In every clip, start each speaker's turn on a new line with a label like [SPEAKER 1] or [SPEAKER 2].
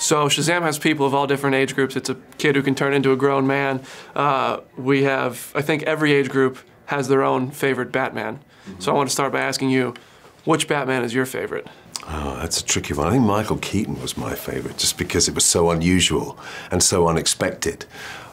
[SPEAKER 1] So Shazam has people of all different age groups. It's a kid who can turn into a grown man. We have, I think every age group has their own favorite Batman. So I want to start by asking you, which Batman is your favorite?
[SPEAKER 2] Oh, that's a tricky one. I think Michael Keaton was my favorite, just because it was so unusual and so unexpected.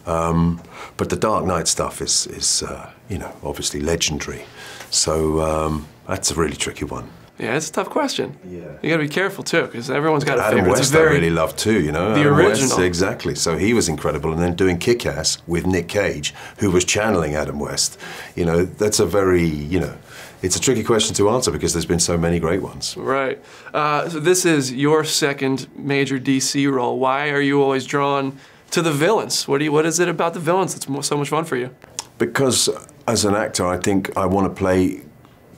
[SPEAKER 2] But the Dark Knight stuff is you know, obviously legendary. So that's a really tricky one.
[SPEAKER 1] Yeah, it's a tough question.
[SPEAKER 2] Yeah.
[SPEAKER 1] You got to be careful too, because everyone's got a
[SPEAKER 2] Adam
[SPEAKER 1] favorite.
[SPEAKER 2] West I really loved too, you know.
[SPEAKER 1] The
[SPEAKER 2] Adam
[SPEAKER 1] original.
[SPEAKER 2] West, exactly. So he was incredible, and then doing Kick-Ass with Nick Cage, who was channeling Adam West. You know, that's a very, you know, it's a tricky question to answer because there's been so many great ones.
[SPEAKER 1] Right. So this is your second major DC role. Why are you always drawn to the villains? What is it about the villains that's so much fun for you?
[SPEAKER 2] Because as an actor, I think I want to play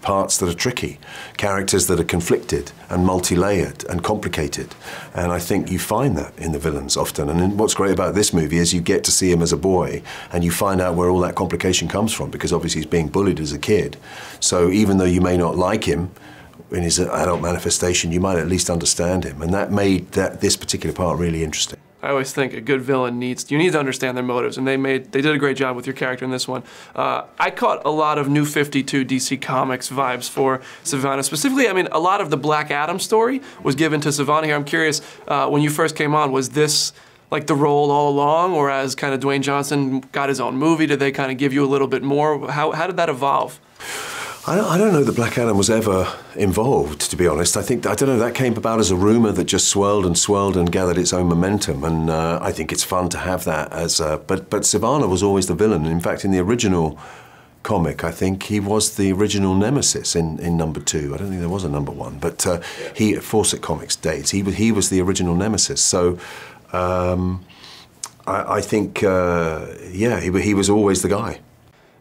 [SPEAKER 2] parts that are tricky, characters that are conflicted and multi-layered and complicated. And I think you find that in the villains often. And what's great about this movie is you get to see him as a boy and you find out where all that complication comes from, because obviously he's being bullied as a kid. So even though you may not like him in his adult manifestation, you might at least understand him. And that made this particular part really interesting.
[SPEAKER 1] I always think a good villain you need to understand their motives, and they did a great job with your character in this one. I caught a lot of New 52 DC Comics vibes for Savannah. Specifically, I mean, a lot of the Black Adam story was given to Savannah here. I'm curious, when you first came on, was this like the role all along, or as kind of Dwayne Johnson got his own movie, did they kind of give you a little bit more? How did that evolve?
[SPEAKER 2] I don't know that Black Adam was ever involved, to be honest. I don't know, that came about as a rumor that just swirled and gathered its own momentum. And I think it's fun to have that as but Savannah was always the villain. In fact, in the original comic, I think he was the original nemesis in #2. I don't think there was a #1, but he, Fawcett Comics days, he was the original nemesis. So I think, yeah, he was always the guy.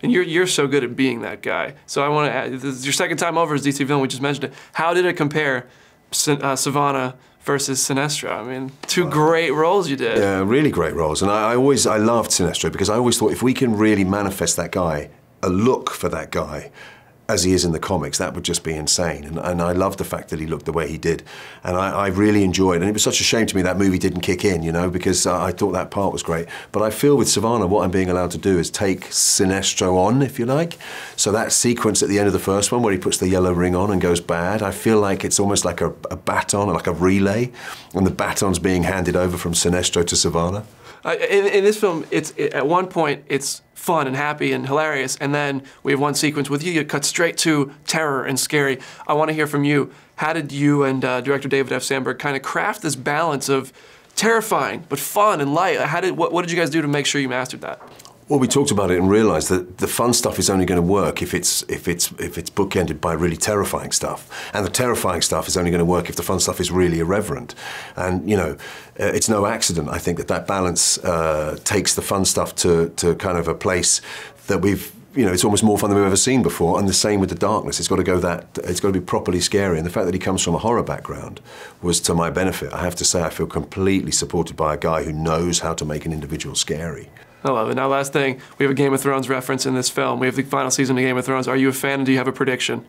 [SPEAKER 1] And you're so good at being that guy. So I want to add, this is your second time over as DC villain, we just mentioned it. How did it compare, Savannah versus Sinestro? I mean, two great roles you did.
[SPEAKER 2] Yeah, really great roles. And I loved Sinestro because I always thought if we can really manifest that guy, a look for that guy, as he is in the comics, that would just be insane. And I love the fact that he looked the way he did. And I really enjoyed it. And it was such a shame to me that movie didn't kick in, you know, because I thought that part was great. But I feel with Savannah, what I'm being allowed to do is take Sinestro on, if you like. So that sequence at the end of the first one where he puts the yellow ring on and goes bad, I feel like it's almost like a baton, like a relay. And the baton's being handed over from Sinestro to Savannah.
[SPEAKER 1] In this film, at one point, it's fun and happy and hilarious, and then we have one sequence with you cut straight to terror and scary. I want to hear from you. How did you and director David F. Sandberg kind of craft this balance of terrifying but fun and light? What did you guys do to make sure you mastered that?
[SPEAKER 2] Well, we talked about it and realized that the fun stuff is only going to work if it's bookended by really terrifying stuff, and the terrifying stuff is only going to work if the fun stuff is really irreverent. And you know, it's no accident, I think, that balance takes the fun stuff to kind of a place that you know, it's almost more fun than we've ever seen before. And the same with the darkness. It's got to be properly scary. And the fact that he comes from a horror background was to my benefit. I have to say, I feel completely supported by a guy who knows how to make an individual scary.
[SPEAKER 1] I love it. Now, last thing, we have a Game of Thrones reference in this film. We have the final season of Game of Thrones. Are you a fan, and do you have a prediction?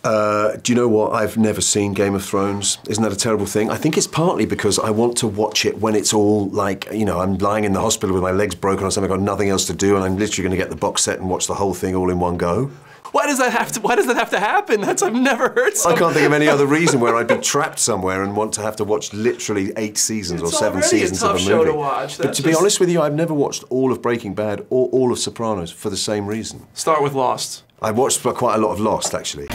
[SPEAKER 2] Do you know what? I've never seen Game of Thrones. Isn't that a terrible thing? I think it's partly because I want to watch it when it's all like, you know, I'm lying in the hospital with my legs broken or something, I've got nothing else to do, and I'm literally going to get the box set and watch the whole thing all in one go.
[SPEAKER 1] Why does that have to happen? I've never heard something.
[SPEAKER 2] I can't think of any other reason where I'd be trapped somewhere and want to have to watch literally 8 seasons or 7 seasons of a movie.
[SPEAKER 1] It's already a tough show to watch.
[SPEAKER 2] But to be honest with you, I've never watched all of Breaking Bad or all of Sopranos for the same reason.
[SPEAKER 1] Start with Lost.
[SPEAKER 2] I watched quite a lot of Lost, actually.